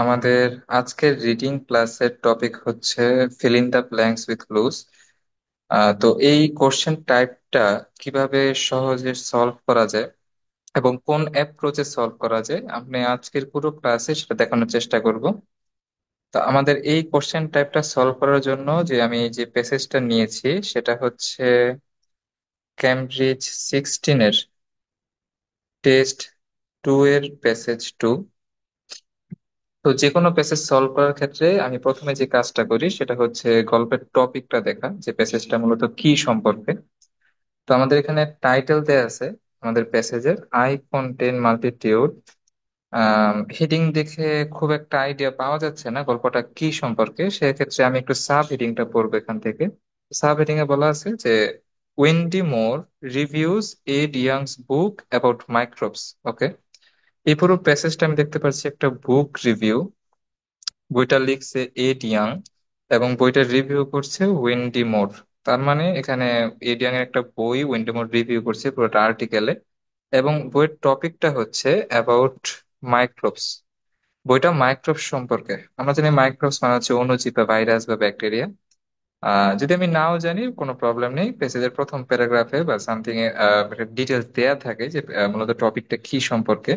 আমাদের আজকের রিডিং ক্লাসের টপিক হচ্ছে fill in the blanks with clues. তো এই কোশ্চেন টাইপটা কিভাবে সহজে সলভ করা যায় এবং কোন অ্যাপ্রোচে সলভ করা যায় আপনি আজকের পুরো ক্লাসে সেটা দেখানোর চেষ্টা করব। তো আমাদের এই কোশ্চেন টাইপটা সলভ করার জন্য যে প্যাসেজটা নিয়েছি সেটা হচ্ছে ক্যামব্রিজ 16 এর টেস্ট 2 এর প্যাসেজ 2। তো যে কোনো প্যাসেজ সলভ করার ক্ষেত্রে আমি প্রথমে যে কাজটা করি সেটা হচ্ছে গল্পের টপিকটা দেখা, যে প্যাসেজটা মূলত কি সম্পর্কে। তো আমাদের এখানে টাইটেল দেয়া আছে আমাদের প্যাসেজের, আই কন্টেন মাল্টিটিউড। হেডিং দেখে খুব একটা আইডিয়া পাওয়া যাচ্ছে না গল্পটা কি সম্পর্কে, সেক্ষেত্রে আমি একটু সাব হেডিংটা পড়বো এখান থেকে। সাব হেডিং এ বলা আছে যে Wendy more reviews Ed Young's book about microbes. Okay, এই পুরো প্যাসেজটা আমি দেখতে পাচ্ছি একটা বুক রিভিউ। বইটা লিখছে এড ইয়াং এবং বইটার রিভিউ করছে ওয়েন্ডি মোর। তার মানে এখানে এড ইয়াং এর একটা বই ওয়েন্ডি মোর রিভিউ করছে পুরোটা আর্টিকেলে, এবং বইয়ের টপিকটা হচ্ছে অ্যাবাউট মাইক্রোবস। বইটা মাইক্রোবস সম্পর্কে। আমরা জানি মাইক্রোবস মানে হচ্ছে অণুজীব বা ভাইরাস বা ব্যাকটেরিয়া। যদি আমি নাও জানি কোনো প্রবলেম নেই, পেজের প্রথম প্যারাগ্রাফে বা সামথিং এ ডিটেলস দেয়া থাকে যে মূলত টপিকটা কি সম্পর্কে।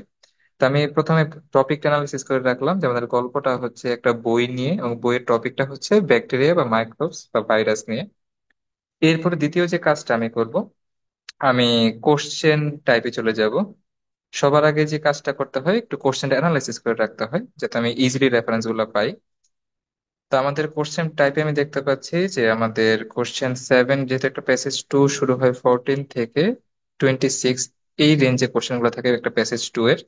তো আমি প্রথমে টপিক অ্যানালিসিস করে রাখলাম যে আমাদের গল্পটা হচ্ছে একটা বই নিয়ে, এবং বইয়ের টপিকটা হচ্ছে ব্যাকটেরিয়া বা মাইক্রোবস বা ভাইরাস নিয়ে। এরপরে দ্বিতীয় যে কাজটা আমি করব, আমি কোশ্চেন টাইপে চলে যাব। সবার আগে যে কাজটা করতে হয়, একটু কোশ্চেনটা অ্যানালাইসিস করে রাখতে হয় যাতে আমি ইজিলি রেফারেন্স গুলো পাই। তো আমাদের কোশ্চেন টাইপে আমি দেখতে পাচ্ছি যে আমাদের কোশ্চেন 7, যেহেতু একটা প্যাসেজ 2 শুরু হয় 14 থেকে 26, এই রেঞ্জে কোশ্চেন গুলো থাকে একটা প্যাসেজ 2 এর।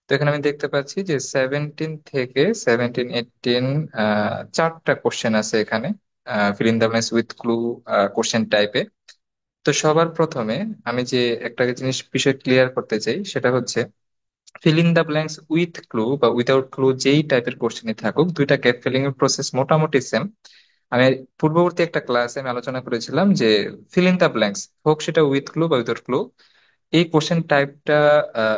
তো এখানে আমি দেখতে পাচ্ছি যে 17 থেকে 17, 18 চারটা কোশ্চেন আছে এখানে fill in the blanks with clue question টাইপে। তো সবার প্রথমে আমি যে একটা জিনিস বিষয় ক্লিয়ার করতে চাই সেটা হচ্ছে fill in the blanks with clue বা উইদাউট ক্লু যেই টাইপের কোশ্চেনই থাকুক, দুইটা গ্যাপ ফিলিং এর প্রসেস মোটামুটি সেম। আমি পূর্ববর্তী একটা ক্লাসে আমি আলোচনা করেছিলাম যে ফিল ইন দ্য ব্ল্যাঙ্কস হোক সেটা উইথ ক্লু বা উইদাউট ক্লু, এই কোশ্চেন টাইপটা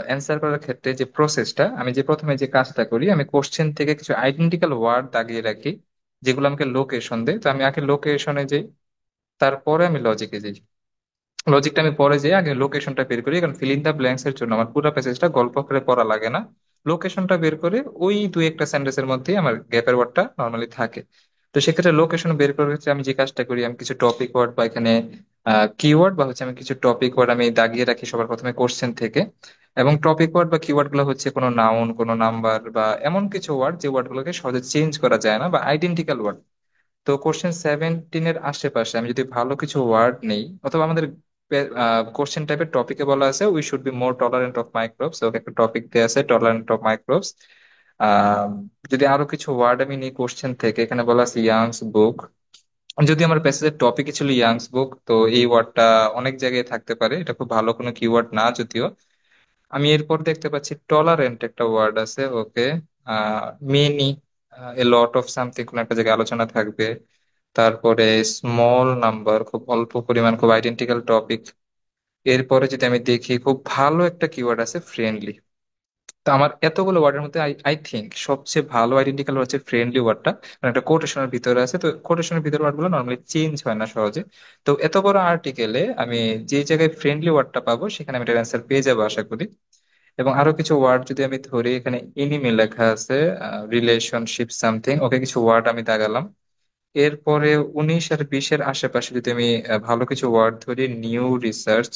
অ্যান্সার করার ক্ষেত্রে যে প্রসেসটা, আমি যে প্রথমে যে কাজটা করি, আমি কোশ্চেন থেকে কিছু আইডেন্টিক্যাল ওয়ার্ড দাগিয়ে রাখি যেগুলো আমাকে লোকেশন দেয়। তো আমি আগে লোকেশনে যাই, তারপরে আমি লজিকে যাই। লজিকটা আমি পরে যাই, আগে লোকেশনটা বের করি, কারণ ফিল ইন দা ব্ল্যাঙ্কস এর জন্য আমার পুরো প্যাসেজটা গল্প করে পড়া লাগে না। লোকেশনটা বের করে ওই দুই একটা সেন্টেন্সের মধ্যেই আমার গ্যাপের ওয়ার্ডটা নর্মালি থাকে। তো সেক্ষেত্রে লোকেশন বের করার ক্ষেত্রে আমি যে কাজটা করি, আমি কিছু টপিক ওয়ার্ড বা এখানে কিওয়ার্ড বা হচ্ছে আমি কিছু টপিক ওয়ার্ড আমি দাগিয়ে রাখি সবার প্রথমে কোশ্চেন থেকে। এবং টপিক ওয়ার্ড বা কিওয়ার্ড গুলো হচ্ছে কোনো নাউন, কোনো নাম্বার বা এমন কিছু ওয়ার্ড যে ওয়ার্ড গুলোকে সহজে চেঞ্জ করা যায় না বা আইডেন্টিক্যাল ওয়ার্ড। তো কোশ্চেন 17 আশেপাশে আমি যদি ভালো কিছু ওয়ার্ড নেই, অথবা আমাদের কোশ্চেন টাইপের টপিকে বলা আছে we should be more tolerant of microbes, okay একটা টপিক দেওয়া আছে টলারেন্ট অফ মাইক্রোবস। যদি আরো কিছু ওয়ার্ড আমি নিই কোশ্চেন থেকে, এখানে বলা আছে ইয়াংস বুক। যদি আমার প্যাসেজের টপিকই ছিল ইয়াংস বুক, তো এই ওয়ার্ডটা অনেক জায়গায় থাকতে পারে, এটা খুব ভালো কোনো কিওয়ার্ড না যদিও। আমি এরপর দেখতে পাচ্ছি টলারেন্ট একটা ওয়ার্ড আছে, okay. Many, a lot of something কোন একটা জায়গায় আলোচনা থাকবে। তারপরে স্মল নাম্বার, খুব অল্প পরিমাণ, খুব আইডেন্টিক্যাল টপিক। এরপরে যদি আমি দেখি, খুব ভালো একটা কিওয়ার্ড আছে ফ্রেন্ডলি। তো আমার এতগুলো ওয়ার্ডের মধ্যে আই আই থিঙ্ক সবচেয়ে ভালো আইডেন্টিক্যাল হচ্ছে ফ্রেন্ডলি ওয়ার্ডটা, কারণ একটা কোটেশনের ভিতরে আছে। তো কোটেশনের ভিতরে ওয়ার্ড গুলো নর্মালি চেঞ্জ হয় না সহজে। তো এত বড় আর্টিকেলে আমি যে জায়গায় ফ্রেন্ডলি ওয়ার্ডটা পাবো সেখানে আমি এটার অ্যান্সার পেয়ে যাবো আশা করি। এবং আরো কিছু ওয়ার্ড যদি আমি ধরি, এখানে এনিমি লেখা আছে, রিলেশনশিপ সামথিং, ওকে কিছু ওয়ার্ড আমি দাগালাম। এরপরে 19 আর 20-এর আশেপাশে যদি আমি ভালো কিছু ওয়ার্ড ধরি, নিউ রিসার্চ,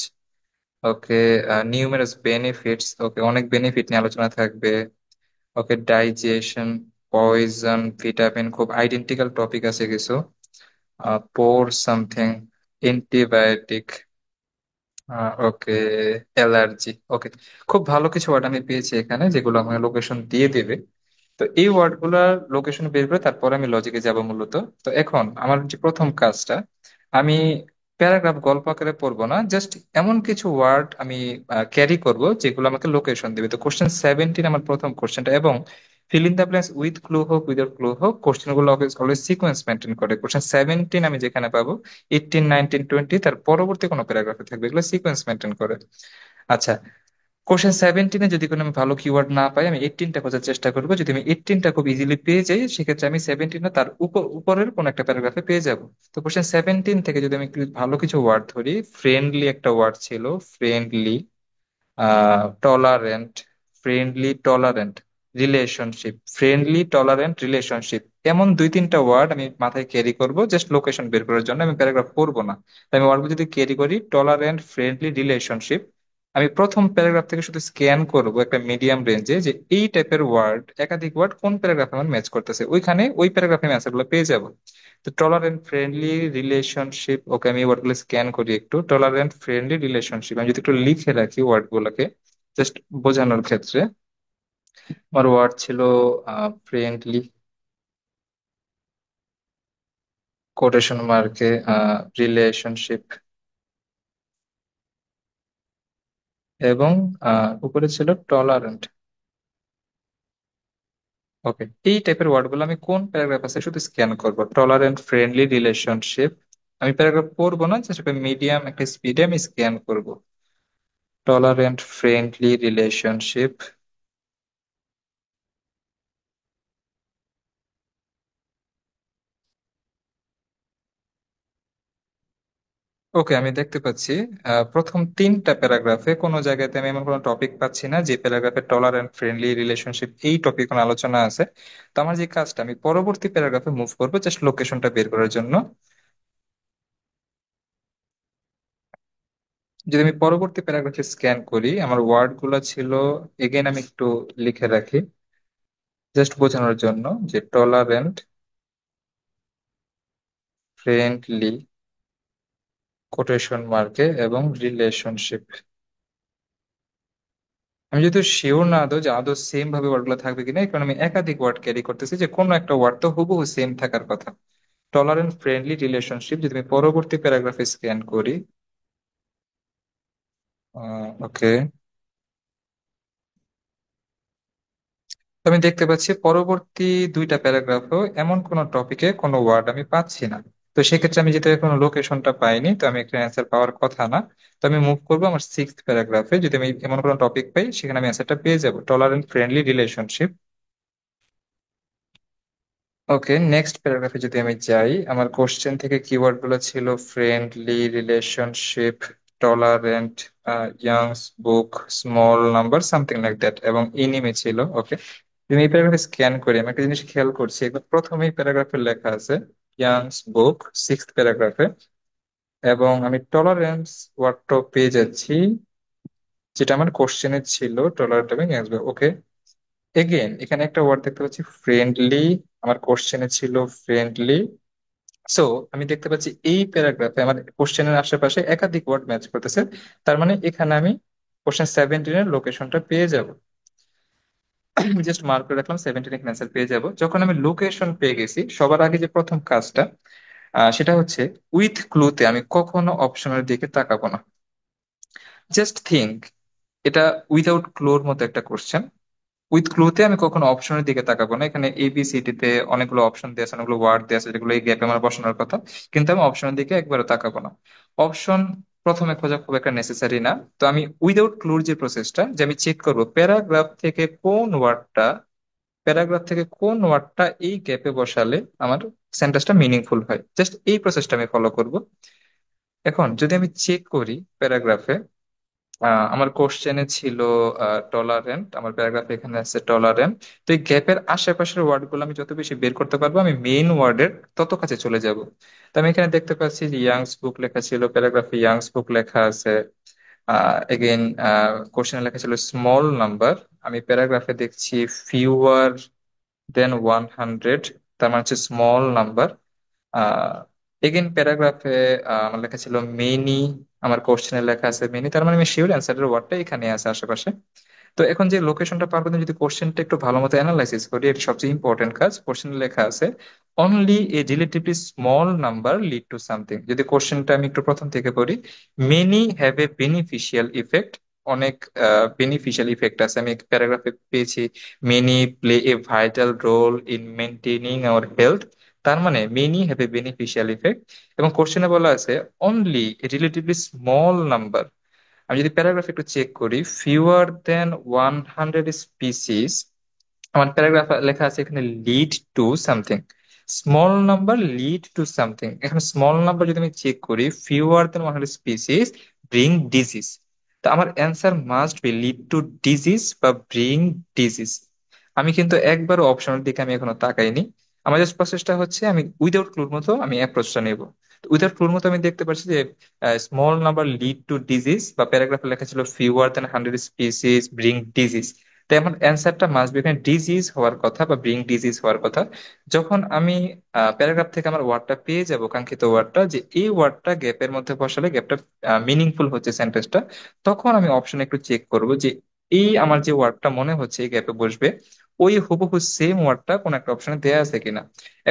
ওকে, নিউমেরাস বেনিফিটস, ওকে অনেক বেনিফিট নিয়ে আলোচনা থাকবে। ওকে, ডাইজেশন, পয়জন, ভিটামিন, খুব আইডেন্টিক্যাল টপিক আছে কিছু। পোর সামথিং, অ্যান্টিবায়োটিক, ওকে, অ্যালার্জি, ওকে। খুব ভালো কিছু ওয়ার্ড আমি পেয়েছি এখানে যেগুলো আমাকে লোকেশন দিয়ে দেবে। তো এই ওয়ার্ড গুলার লোকেশন বের করে তারপরে আমি লজিকে যাব মূলত। তো এখন আমার যে প্রথম কাজটা, আমি প্যারাগ্রাফ গল্প আকারে পড়বো না, জাস্ট এমন কিছু ওয়ার্ড আমি ক্যারি করব যেগুলো আমাকে লোকেশন দেবে। তো কোশ্চেন 17 আমার প্রথম কোশ্চেনটা, এবং fill in the blanks with clue হোক উইদাউট ক্লু হোক, কোশ্চেন গুলো অলওয়েজ সিকোয়েন্স মেনটেন করে। কোশ্চেন 17 আমি যেখানে পাবো, 18, 19, 20 তার পরবর্তী কোনো প্যারাগ্রাফে থাকবে, এগুলো সিকোয়েন্স মেনটেন করে। আচ্ছা, কোশ্চেন 17 যদি কোনো আমি ভালো কিওয়ার্ড না পাই, আমি 18টা খোঁজার চেষ্টা করবো। যদি আমি 18টা খুব ইজিলি পেয়ে যাই, সেক্ষেত্রে আমি 17 তার উপরের কোন একটা প্যারাগ্রাফে পেয়ে যাব। তো কোশ্চেন 17 থেকে যদি আমি একটু ভালো কিছু ওয়ার্ড ধরি, ফ্রেন্ডলি একটা ওয়ার্ড ছিল, friendly, tolerant, friendly tolerant, relationship, friendly tolerant relationship, এমন দুই তিনটা ওয়ার্ড আমি মাথায় ক্যারি করব জাস্ট লোকেশন বের করার জন্য। আমি প্যারাগ্রাফ পড়বো না। তাই আমি ওয়ার্ডগুলো যদি ক্যারি করি, টলারেন্ট, ফ্রেন্ডলি, রিলেশনশিপ, আমি প্রথম প্যারাগ্রাফ থেকে শুধু স্ক্যান করব একটা মিডিয়াম রেঞ্জে যে এই টাইপের ওয়ার্ড, একাধিক ওয়ার্ড কোন প্যারাগ্রাফে আমার ম্যাচ করতেছে, ওইখানে ওই প্যারাগ্রাফে আমি অ্যান্সারগুলো পেয়ে যাব। তো টলারেন্ট, ফ্রেন্ডলি, রিলেশনশিপ, ওকে, আমি ওয়ার্ডগুলো স্ক্যান করি একটু। টলারেন্ট, ফ্রেন্ডলি, রিলেশনশিপ, আমি যদি একটু লিখে রাখি ওয়ার্ড গুলোকে জাস্ট বোঝানোর ক্ষেত্রে। আমার ওয়ার্ড ছিল ফ্রেন্ডলি, কোটেশন মার্কে, রিলেশনশিপ, এবং উপরে ছিল টলারেন্ট। ওকে, এই টাইপের ওয়ার্ড গুলো আমি কোন প্যারাগ্রাফ আছে শুধু স্ক্যান করব। টলারেন্ট, ফ্রেন্ডলি, রিলেশনশিপ, আমি প্যারাগ্রাফ পড়বো না, জাস্ট একটা মিডিয়াম একটা স্পিডে আমি স্ক্যান করব। Tolerant, friendly, relationship. ওকে, আমি দেখতে পাচ্ছি প্রথম তিনটা প্যারাগ্রাফে কোনো জায়গাতে আমি এমন কোনো টপিক পাচ্ছি না যে প্যারাগ্রাফে টলারেন্ট, ফ্রেন্ডলি, রিলেশনশিপ এই টপিক কোনো আলোচনা আছে। তো আমার যে কাজটা, আমি পরবর্তী প্যারাগ্রাফে মুভ করবো জাস্ট লোকেশনটা বের করার জন্য। যদি আমি পরবর্তী প্যারাগ্রাফে স্ক্যান করি, আমার ওয়ার্ড গুলো ছিল, এগেন আমি একটু লিখে রাখি জাস্ট বোঝানোর জন্য, যে টলারেন্ট, ফ্রেন্ডলি, কোটেশন মার্কে, এবং রিলেশনশিপ। আমি যেহেতু শিওর না আদৌ যে আদৌ সেম ভাবে ওয়ার্ড গুলো থাকবে কিনা, এই কারণে আমি একাধিক ওয়ার্ড ক্যারি করতেছি যে কোনো একটা ওয়ার্ড তো হুবহু সেম থাকার কথা। টলারেন্ট, ফ্রেন্ডলি, রিলেশনশিপ, যদি আমি পরবর্তী প্যারাগ্রাফে স্ক্যান করি, ওকে, আমি দেখতে পাচ্ছি পরবর্তী দুইটা প্যারাগ্রাফেও এমন কোন টপিকে কোনো ওয়ার্ড আমি পাচ্ছি না। তো সেক্ষেত্রে আমি যেটা কোনো লোকেশনটা পাইনি, তো আমি একটা অ্যান্সার পাওয়ার কথা না। তো আমি মুভ করবো আমার 6th প্যারাগ্রাফে, যদি আমি এমন কোনো টপিক পাই সেখানে আমি অ্যান্সারটা পেয়ে যাবো, টলারেন্ট, ফ্রেন্ডলি, রিলেশনশিপ। ওকে, নেক্সট প্যারাগ্রাফে যদি আমি যাই, আমার কোশ্চেন থেকে কিওয়ার্ড গুলো ছিল friendly, relationship, tolerant, youngs book, small number, something like that, এবং এনিমে ছিল। ওকে, তুমি এই প্যারাগ্রাফে স্ক্যান করি আমি একটা জিনিস খেয়াল করছি, একবার প্রথমেই প্যারাগ্রাফে লেখা আছে ইয়াংস বুক, 6th প্যারাগ্রাফে, এবং আমি টলারেন্স ওয়ার্ডটা পেয়ে যাচ্ছি যেটা আমার কোশ্চেনে ছিল, টলারেন্ট এবং ইয়াংস বুক। ওকে, এগেন এখানে একটা ওয়ার্ড দেখতে পাচ্ছি ফ্রেন্ডলি, আমার কোশ্চেনে ছিল ফ্রেন্ডলি। সো আমি দেখতে পাচ্ছি এই প্যারাগ্রাফে আমার কোশ্চেনের আশেপাশে একাধিক ওয়ার্ড ম্যাচ করতেছে। তার মানে এখানে আমি কোশ্চেন 17-এর লোকেশনটা পেয়ে যাব। জাস্ট মার্ক করে রাখলাম 17 এখানে অ্যান্সার পেয়ে যাব। যখন আমি লোকেশন পেয়ে গেছি, সবার আগে যে প্রথম কাজটা, সেটা হচ্ছে উইথ ক্লুতে আমি কখনো অপশনের দিকে তাকাবো না। জাস্ট থিঙ্ক, এটা উইদাউট ক্লোর মতো একটা কোশ্চেন। উইথ ক্লুতে আমি কখনো অপশনের দিকে তাকাবো না। এখানে ABCD তে অনেকগুলো অপশন দেওয়া আছে, অনেকগুলো ওয়ার্ড দেওয়া আছে যেগুলো এই গ্যাপে আমার বসানোর কথা, কিন্তু আমি অপশনের দিকে একবারও তাকাবো না। অপশন প্রথমে খোঁজা খুব একটা নেসেসারি না। তো আমি উইদাউট ক্লুর যে প্রসেসটা, যে আমি চেক করবো প্যারাগ্রাফ থেকে কোন ওয়ার্ডটা এই গ্যাপে বসালে আমার সেন্টেন্সটা মিনিংফুল হয়, জাস্ট এই প্রসেসটা আমি ফলো করব। এখন যদি আমি চেক করি প্যারাগ্রাফে, আমার কোশ্চেনে ছিল টলারেন্ট, আমার প্যারাগ্রাফে এখানে আছে টলারেন্ট। তো এই গ্যাপের আশেপাশের ওয়ার্ড গুলো আমি যত বেশি বের করতে পারবো, আমি মেইন ওয়ার্ডের তত কাছে চলে যাব। তো আমি এখানে দেখতে পাচ্ছি যে ইয়াংস বুক লেখা ছিল, প্যারাগ্রাফে ইয়াংস বুক লেখা আছে। এগেইন কোশ্চেনে লেখা ছিল স্মল নাম্বার, আমি প্যারাগ্রাফে দেখছি ফিউয়ার দেন 100, তার মানে হচ্ছে স্মল নাম্বার। এগেন প্যারাগ্রাফে আমার লেখা ছিল মেনি, আমার কোশ্চেনে লেখা আছে মেনি, তার মানে আমি শিওর অ্যান্সারের ওয়ার্ডটা এখানে আছে আশেপাশে। তো এখন যে লোকেশনটা পার করতে যদি কোশ্চেনটা একটু ভালো মতো অ্যানালাইসিস করি, এটা সবচেয়ে ইম্পর্টেন্ট কাজ। কোশ্চেনে লেখা আছে only a relatively small number lead to something. যদি কোশ্চেনটা আমি একটু প্রথম থেকে পড়ি, many have a beneficial effect, অনেক বেনিফিশিয়াল ইফেক্ট আছে আমি প্যারাগ্রাফে পেয়েছি। Many play a vital role in maintaining our health, তার মানে many have a beneficial effect. এবং কোশ্চেনে বলা আছে only a relatively small number, আমি যদি প্যারাগ্রাফ একটু চেক করি, ফিউয়ার দেন 100 স্পিসিস, আমার প্যারাগ্রাফ লেখা আছে এখানে lead to something, small number lead to something. এখানে স্মল নাম্বার যদি আমি চেক করি, fewer than 100 species bring disease, তো আমার answer must B lead to disease বা ব্রিং ডিজিজ। আমি কিন্তু একবারও অপশনের দিকে আমি এখনো তাকাইনি। আমার জাস্ট প্রসেসটা হচ্ছে আমি উইদাউট ক্লুর মতো আমি অ্যাপ্রোচটা নেব। উইদাউট ক্লুর মতো আমি দেখতে পাচ্ছি যে small number lead two disease, বা প্যারাগ্রাফে লেখা ছিল fewer than 100 species bring disease. তাই আমার অ্যান্সারটা মাস্ট বি এখানে ডিজিজ হওয়ার কথা বা ব্রিং ডিজিজ হওয়ার কথা। যখন আমি প্যারাগ্রাফ থেকে আমার ওয়ার্ডটা পেয়ে যাব, কাঙ্ক্ষিত ওয়ার্ডটা, যে এই ওয়ার্ডটা গ্যাপের মধ্যে বসালে গ্যাপটা মিনিংফুল হচ্ছে সেন্টেন্সটা, তখন আমি অপশনে একটু চেক করব যে এই আমার যে ওয়ার্ডটা মনে হচ্ছে এই গ্যাপে বসবে, ওই হুবহু সেম ওয়ার্ডটা কোন একটা অপশনে দেয়া আছে কিনা।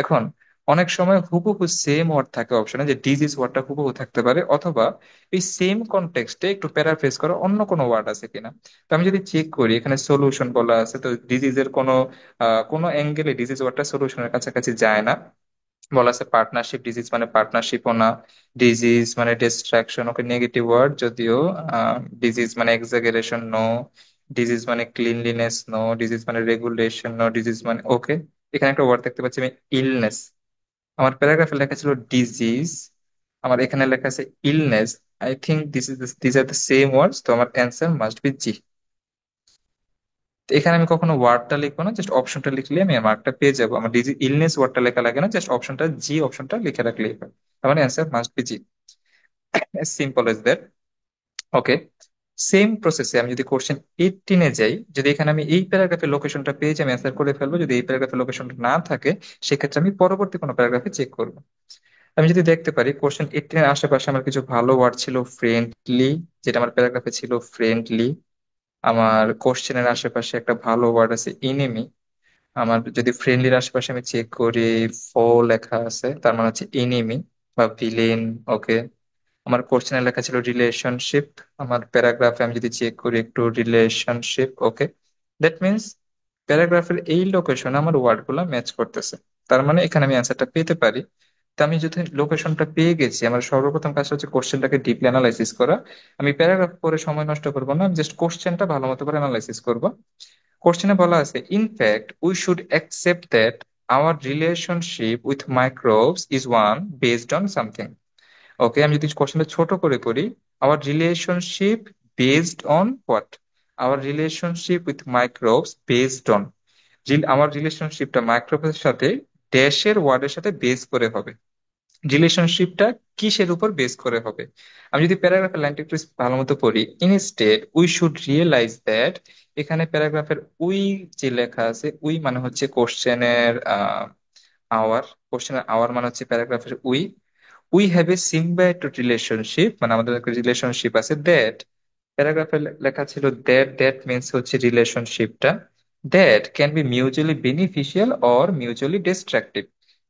এখন অনেক সময় হুবহু সেম ওয়ার্ড থাকে অপশনে, যে ডিজিজ ওয়ার্ডটা হুবহু থাকতে পারে, অথবা এই সেম কনটেক্সটে একটু প্যারাফ্রেজ করা অন্য কোনো ওয়ার্ড আছে কিনা। তো আমি যদি চেক করি, এখানে সলিউশন বলা আছে, তো ডিজিজের কোনো অ্যাঙ্গেলে ডিজিজ ওয়ার্ডটা সলিউশনের কাছাকাছি যায় না। বলা আছে পার্টনারশিপ, ডিজিজ মানে পার্টনারশিপও না, ডিজিজ মানে ডিস্ট্রাকশন, ওকে নেগেটিভ ওয়ার্ড যদিও। ডিজিজ মানে এক্সাজারেশন নো, ডিজিজ মানে ক্লিনলিনেস নো, ডিজিজ মানে রেগুলেশন নো, ডিজিজ মানে ওকে। এখানে একটা ওয়ার্ড দেখতে পাচ্ছি আমি, ইলনেস। আমার প্যারাগ্রাফে লেখা ছিল ডিজিজ, আমার এখানে লেখা আছে illness. I think this are the same ওয়ার্ডস, তো আমার অ্যান্সার মাস্ট বি জি। তো এখানে আমি কখনো ওয়ার্ডটা লিখবো না, জাস্ট অপশনটা লিখলে আমি মার্কটা পেয়ে যাবো। আমার ডিজি ইলনেস ওয়ার্ডটা লেখা লাগে না, জাস্ট অপশনটা জি, অপশনটা লিখে রাখলেই হয়। তার মানে answer must be G, simple as that. Okay, same প্রসেসে আমি যদি কোশ্চেন 18-এ যাই, যদি এখানে আমি এই প্যারাগ্রাফের লোকেশনটা পেয়ে যাই আমি অ্যান্সার করে ফেলবো। যদি এই প্যারাগ্রাফের লোকেশনটা না থাকে, সেক্ষেত্রে আমি পরবর্তী কোনো প্যারাগ্রাফে চেক করবো। আমি যদি দেখতে পারি কোশ্চেন 18-এর আশেপাশে আমার কিছু ভালো ওয়ার্ড ছিল, ফ্রেন্ডলি, যেটা আমার প্যারাগ্রাফে ছিল ফ্রেন্ডলি। আমার কোশ্চেনের আশেপাশে একটা ভালো ওয়ার্ড আছে ইনিমি। আমার যদি ফ্রেন্ডলির আশেপাশে আমি চেক করি, ফো লেখা আছে, তার মানে হচ্ছে এনিমি বা ভিলেন। ওকে, আমার কোশ্চেনে লেখা ছিল রিলেশনশিপ, আমার প্যারাগ্রাফে আমি যদি চেক করি একটু রিলেশনশিপ। ওকে, দ্যাট মিনস প্যারাগ্রাফের এই লোকেশনে আমার ওয়ার্ড গুলা ম্যাচ করতেছে, তার মানে এখানে আমি অ্যান্সারটা পেতে পারি। তো আমি যদি লোকেশনটা পেয়ে গেছি, আমার সর্বপ্রথম কাজ হচ্ছে কোশ্চেনটাকে ডিপলি অ্যানালাইসিস করা। আমি প্যারাগ্রাফ পরে সময় নষ্ট করবো না, আমি জাস্ট কোশ্চেনটা ভালো মতো করে অ্যানালাইসিস করবো। কোশ্চেনে বলা আছে, in fact we should accept that our relationship with microbes is one based on something. Okay, আমি যদি কোশ্চেনটা ছোট করে করি, our relationship based on what, our relationship with microbes based on, আমার রিলেশনশিপটা মাইক্রোবস সাথে ড্যাশের ওয়ার্ডের সাথে বেস করে হবে। রিলেশনশিপটা কিসের উপর বেস করে হবে। আমি যদি প্যারাগ্রাফের লাইনটা একটু ভালো মতো পড়ি, instead we should realise that, এখানে প্যারাগ্রাফের উই যে লেখা আছে, উই মানে হচ্ছে কোশ্চেনের আওয়ার, কোশ্চেনের আওয়ার মানে হচ্ছে প্যারাগ্রাফের we. We have a symbiotic relationship, মানে আমাদের একটা রিলেশনশিপ আছে, দ্যাট, প্যারাগ্রাফে লেখা ছিল দ্যাট, দ্যাট মিনস হচ্ছে রিলেশনশিপটা, that can be mutually beneficial or mutually destructive.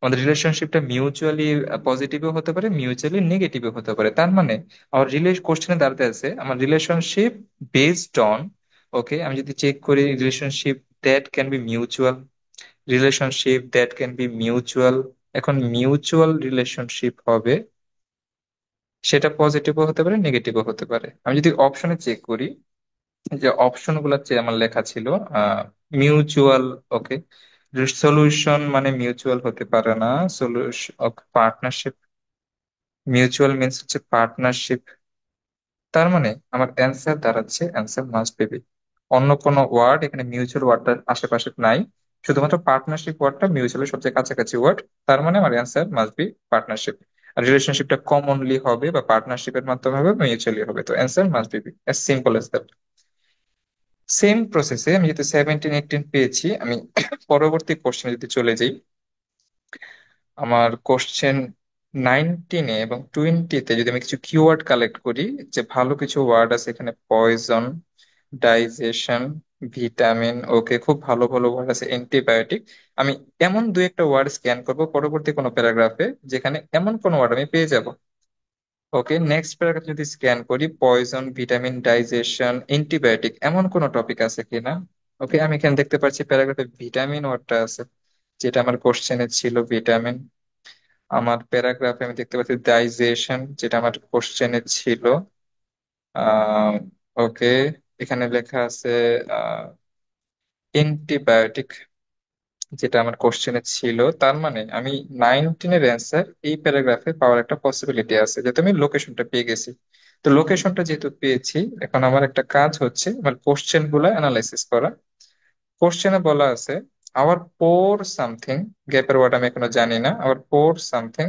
আমাদের রিলেশনশিপটা মিউচুয়ালি পজিটিভও হতে পারে, মিউচুয়ালি নেগেটিভও হতে পারে। তার মানে আমার কোশ্চেনে দাঁড়াতে আছে আমার রিলেশনশিপ বেসড অন। ওকে, আমি যদি চেক করি relationship that can B mutual, relationship that can B mutual, এখন মিউচুয়াল রিলেশনশিপ হবে, সেটা পজিটিভও হতে পারে নেগেটিভও হতে পারে। আমি যদি অপশনে চেক করি, যে অপশন গুলার চেয়ে আমার লেখা ছিল মিউচুয়াল। ওকে, সলিউশন মানে মিউচুয়াল হতে পারে না, সলিউশন পার্টনারশিপ, মিউচুয়াল মিনস হচ্ছে পার্টনারশিপ। তার মানে আমার অ্যান্সার দাঁড়াচ্ছে, অ্যান্সার মাস্ট বি, অন্য কোনো ওয়ার্ড এখানে মিউচুয়াল ওয়ার্ডটার আশেপাশে নাই, শুধুমাত্র পার্টনারশিপ ওয়ার্ডটা মিউচুয়ালের সবচেয়ে কাছাকাছি ওয়ার্ড। তার মানে আমার অ্যান্সার মাস্ট বি পার্টনারশিপ। আর রিলেশনশিপটা কমনলি হবে বা পার্টনারশিপের মাধ্যমে হবে, মিউচুয়ালি হবে, তো answer must be as simple as that. Same প্রসেসে আমি যদি 17-18 পেয়েছি, আমি পরবর্তী কোশ্চেনে যদি চলে যাই, আমার কোশ্চেন 19 এবং 20-তে যদি আমি কিছু কিওয়ার্ড কালেক্ট করি, যে ভালো কিছু ওয়ার্ড আছে এখানে, পয়জন, ডাইজেশন, ভিটামিন। ওকে, খুব ভালো ভালো ওয়ার্ড আছে, অ্যান্টিবায়োটিক। আমি এমন দু একটা ওয়ার্ড স্ক্যান করব পরবর্তী কোনো প্যারাগ্রাফে, যেখানে এমন কোনো ওয়ার্ড আমি পেয়ে যাব। ওকে, নেক্সট প্যারাগ্রাফ যদি স্ক্যান করি, পয়জন, ভিটামিন, ডাইজেশন, অ্যান্টিবায়োটিক, এমন কোনো টপিক আছে কিনা। ওকে, আমি এখানে দেখতে পাচ্ছি প্যারাগ্রাফে ভিটামিন ওয়ার্ডটা আছে, যেটা আমার কোশ্চেনে ছিল ভিটামিন। আমার প্যারাগ্রাফে আমি দেখতে পাচ্ছি ডাইজেশন, যেটা আমার কোশ্চেনে ছিল। ওকে, এখানে লেখা আছে অ্যান্টিবায়োটিক, যেটা আমার কোশ্চেনে ছিল। তার মানে আমি 19-এর অ্যান্সার এই প্যারাগ্রাফে পাওয়ার একটা পসিবিলিটি আছে, যেহেতু আমি লোকেশনটা পেয়ে গেছি। তো লোকেশনটা যেহেতু পেয়েছি, এখন আমার একটা কাজ হচ্ছে আমার কোশ্চেন গুলা অ্যানালাইসিস করা। কোশ্চেনে বলা আছে আওয়ার পোর সামথিং, গ্যাপের ওয়ার্ড আমি এখনো জানি না, our poor something,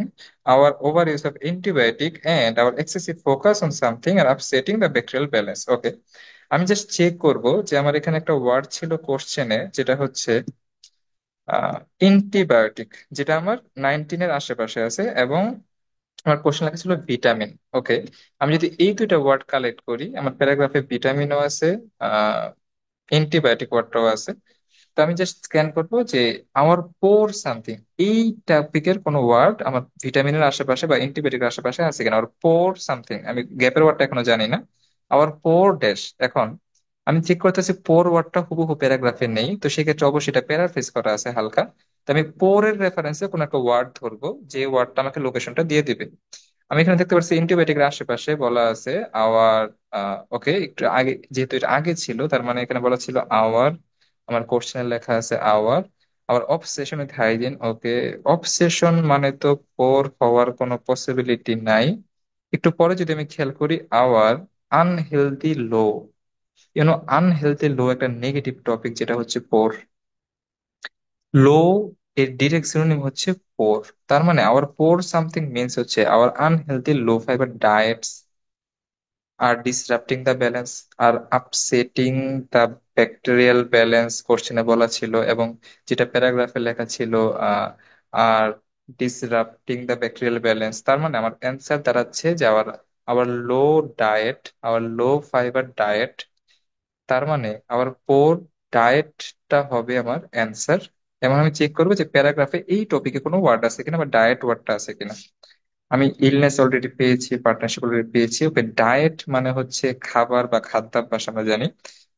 our over use of antibiotic and our excessive focus on something আর upsetting the bacterial balance. Okay, আমি জাস্ট চেক করব যে আমার এখানে একটা ওয়ার্ড ছিল কোশ্চেনে, যেটা হচ্ছে অ্যান্টিবায়োটিক, যেটা আমার 19-এর আশেপাশে আছে, এবং আমার কোশ্চেন লেখা ছিল ভিটামিন। ওকে, আমি যদি এই দুইটা ওয়ার্ড কালেক্ট করি, আমার প্যারাগ্রাফে ভিটামিনও আছে, অ্যান্টিবায়োটিক ওয়ার্ডটাও আছে। তো আমি জাস্ট স্ক্যান করবো যে আমার পোর সামথিং, এই টপিকের কোনো ওয়ার্ড আমার ভিটামিনের আশেপাশে বা অ্যান্টিবায়োটিকের আশেপাশে আছে কিনা। আর পোর সামথিং, আমি গ্যাপের ওয়ার্ডটা এখনো জানি না। আবার পোর ড্যাশ, এখন আমি চেক করতেছি পোর ওয়ার্ডটা হুবহু প্যারাগ্রাফে নেই, তো সেক্ষেত্রে অবশ্যই এটা প্যারাফ্রেজ করা আছে হালকা। তো আমি পোরের রেফারেন্সে কোনো একটা ওয়ার্ড ধরবো, যে ওয়ার্ডটা আমাকে লোকেশনটা দিয়ে দিবে। আমি এখানে দেখতে পাচ্ছি অ্যান্টিবায়োটিকের আশেপাশে বলা আছে আওয়ার। ওকে, একটু আগে, যেহেতু এটা আগে ছিল, তার মানে এখানে বলা ছিল আওয়ার। আমার কোশ্চেনে লেখা আছে আওয়ার। আবার obsession with hygiene. Okay, obsession মানে তো পোর হওয়ার কোনো পসিবিলিটি নাই। একটু পরে যদি আমি খেয়াল করি, আওয়ার আনহেলদি লো, আনহেলদি লো একটা নেগেটিভ টপিক, যেটা হচ্ছে পোর। লো এর ডিরেক্ট সিনোনিম হচ্ছে পোর। তার মানে আওয়ার পোর সামথিং মিনস হচ্ছে our unhealthy low fibre diets are disrupting the balance are upsetting the bacterial balance কোশ্চেনে বলা ছিল, এবং যেটা প্যারাগ্রাফে লেখা ছিল uh, are disrupting the bacterial balance. তার মানে আমার অ্যান্সার দাঁড়াচ্ছে যে our our low diet, our low fibre diet. তার মানে আমার পোর ডায়েটটা হবে আমার অ্যান্সার। এবং আমি চেক করবো যে প্যারাগ্রাফে এই টপিকে কোনো ওয়ার্ড আছে কিনা বা ডায়েট ওয়ার্ডটা আছে কিনা। আমি ইলনেস অলরেডি পেয়েছি, পার্টনারশিপ অলরেডি পেয়েছি। ওকে, ডায়েট মানে হচ্ছে খাবার বা খাদ্যাভ্যাস আমরা জানি।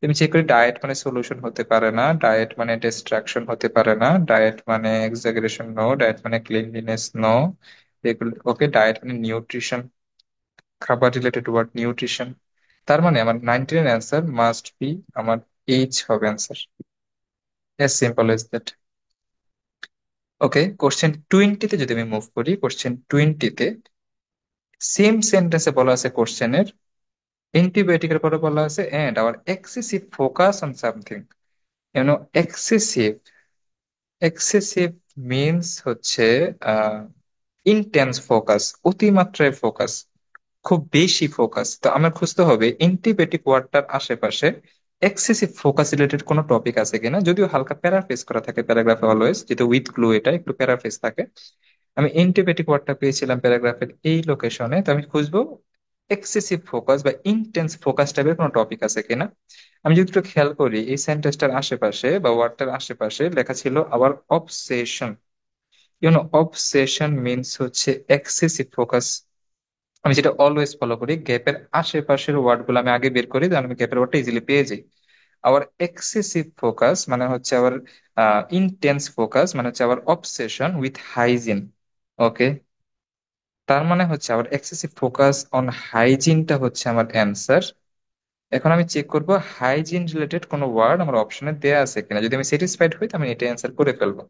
আমি চেক করি, ডায়েট মানে সলিউশন হতে পারে না, ডায়েট মানে ডিস্ট্রাকশন হতে পারে না, ডায়েট মানে এক্সাগারেশন নো, ডায়েট মানে ক্লিনলিনেস নো, এগুলো ওকে। ডায়েট মানে নিউট্রিশন, খাবার রিলেটেড ওয়ার্ড নিউট্রিশন। তার মানে আমার 19-এর অ্যান্সার মাস্ট বি আমার এইচ হবে answer. As simple as that. Okay, question 20-তে যদি আমি মুভ করি, কোশ্চেন 20-তে সেম সেন্টেন্সে বলা আছে কোশ্চেনের অ্যান্টিবায়োটিকের পরে বলা আছে and our excessive focus on something. Excessive, excessive means হচ্ছে ইন্টেন্স ফোকাস, অতিমাত্রায় ফোকাস, খুব বেশি ফোকাস। তো আমার খুঁজতে হবে অ্যান্টিবায়োটিক ওয়ার্ডটার আশেপাশে এক্সেসিভ ফোকাস রিলেটেড কোনো টপিক আছে কিনা, যদিও হালকা প্যারাফ্রেজ করা থাকে প্যারাগ্রাফে অলওয়েজ, যেহেতু উইথ ক্লু এটা একটু প্যারাফ্রেজ থাকে। আমি অ্যান্টিবায়োটিক ওয়ার্ডটা পেয়েছিলাম প্যারাগ্রাফের এই লোকেশনে, তো আমি খুঁজবো এক্সেসিভ ফোকাস বা ইন্টেন্স ফোকাস টাইপের কোনো টপিক আছে কিনা। আমি যদি একটু খেয়াল করি, এই সেন্টেন্সটার আশেপাশে বা ওয়ার্ডটার আশেপাশে লেখা ছিল আবার অবসেশন। অবসেশন মিনস হচ্ছে এক্সেসিভ ফোকাস। আমি যেটা অলওয়েজ ফলো করি, গ্যাপের আশেপাশের ওয়ার্ড গুলো আমি আগে বের করি, তাহলে আমি গ্যাপের ওয়ার্ডটা ইজিলি পেয়ে যাই। আবার এক্সেসিভ ফোকাস মানে হচ্ছে আবার ইন্টেন্স ফোকাস মানে হচ্ছে আবার অবসেশন উইথ হাইজিন। ওকে, তার মানে হচ্ছে আবার এক্সেসিভ ফোকাস অন হাইজিনটা হচ্ছে আমার অ্যান্সার। এখন আমি চেক করব হাইজিন রিলেটেড কোনো ওয়ার্ড আমার অপশনে দেয়া আছে কিনা। যদি আমি স্যাটিসফাইড হই, তো আমি এটা অ্যান্সার করে ফেলবো।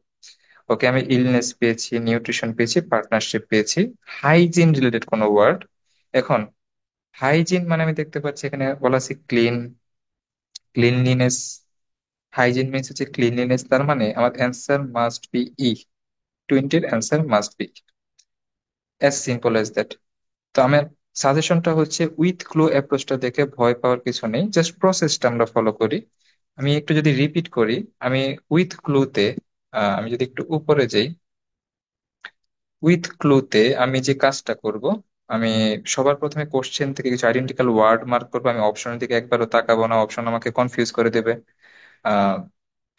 ওকে, আমি ইলনেস পেয়েছি, নিউট্রিশন পেয়েছি, পার্টনারশিপ পেয়েছি, হাইজিন রিলেটেড কোনো ওয়ার্ড। এখন হাইজিন মানে আমি দেখতে পাচ্ছি এখানে বলা আছে ক্লিন, ক্লিনলিনেস। হাইজিন মিনস হচ্ছে ক্লিনলিনেস, তার মানে আমার অ্যান্সার মাস্ট বি ই। 20-এর answer must be, as simple as that. তো আমার সাজেশনটা হচ্ছে উইথ ক্লু অ্যাপ্রোচটা দেখে ভয় পাওয়ার কিছু নেই, জাস্ট প্রসেসটা আমরা ফলো করি। আমি একটু যদি রিপিট করি, আমি উইথ ক্লুতে, আমি যদি একটু উপরে যাই, উইথ ক্লুতে আমি যে কাজটা করব, আমি সবার প্রথমে কোশ্চেন থেকে কিছু আইডেন্টিক্যাল ওয়ার্ড মার্ক করবো। আমি অপশনের দিকে একবারও তাকাবো না, অপশন আমাকে কনফিউজ করে দেবে। আহ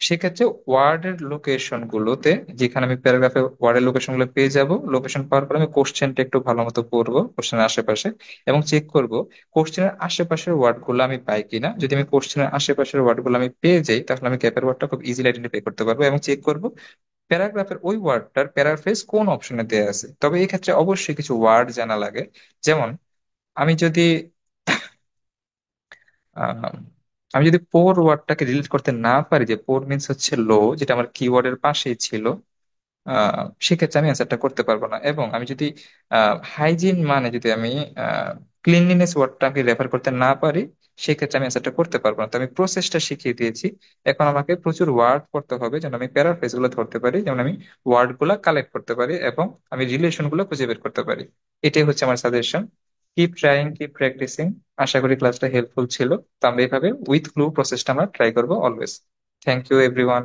সেক্ষেত্রে ওয়ার্ডের লোকেশন গুলোতে, যেখানে আমি প্যারাগ্রাফে ওয়ার্ডের লোকেশন গুলো পেয়ে যাব, লোকেশন পাওয়ার পর আমি কোশ্চেনটা একটু ভালো মতো পড়বো কোশ্চেনের আশেপাশে, এবং চেক করব কোশ্চেনের আশেপাশের ওয়ার্ড গুলো আমি পাই কিনা। যদি আমি কোশ্চেনের আশেপাশের ওয়ার্ড গুলো আমি পেয়ে যাই, তাহলে আমি গ্যাপের ওয়ার্ডটা খুব ইজিলি আইডেন্টিফাই করতে পারবো, এবং চেক করব প্যারাগ্রাফের ওই ওয়ার্ডটার প্যারাফ্রেজ কোন অপশনে দেয়া আছে। তবে এই ক্ষেত্রে অবশ্যই কিছু ওয়ার্ড জানা লাগে। যেমন আমি যদি আহ, আমি যদি পোর ওয়ার্ডটাকে রিলেট করতে না পারি, যে পোর মিন্স হচ্ছে লো, যেটা আমার কিওয়ার্ডের পাশেই ছিল, সেক্ষেত্রে আমি অ্যান্সারটা করতে পারবো না। এবং আমি যদি হাইজিন মানে যদি আমি ক্লিনলিনেস ওয়ার্ডটাকে রেফার করতে না পারি, সেক্ষেত্রে আমি অ্যান্সারটা করতে পারবো না। তো আমি প্রসেসটা শিখিয়ে দিয়েছি। এখন আমাকে প্রচুর ওয়ার্ড পড়তে হবে যেন আমি প্যারাফ্রেজ গুলো ধরতে পারি, যেমন আমি ওয়ার্ড গুলা কালেক্ট করতে পারি এবং আমি রিলেশন গুলো খুঁজে বের করতে পারি। এটাই হচ্ছে আমার suggestion. Keep trying, keep practicing. আশা করি ক্লাসটা হেল্পফুল ছিল। তো আমরা এইভাবে উইথ ক্লু প্রসেসটা আমরা ট্রাই করবো অলওয়েজ। Thank you everyone.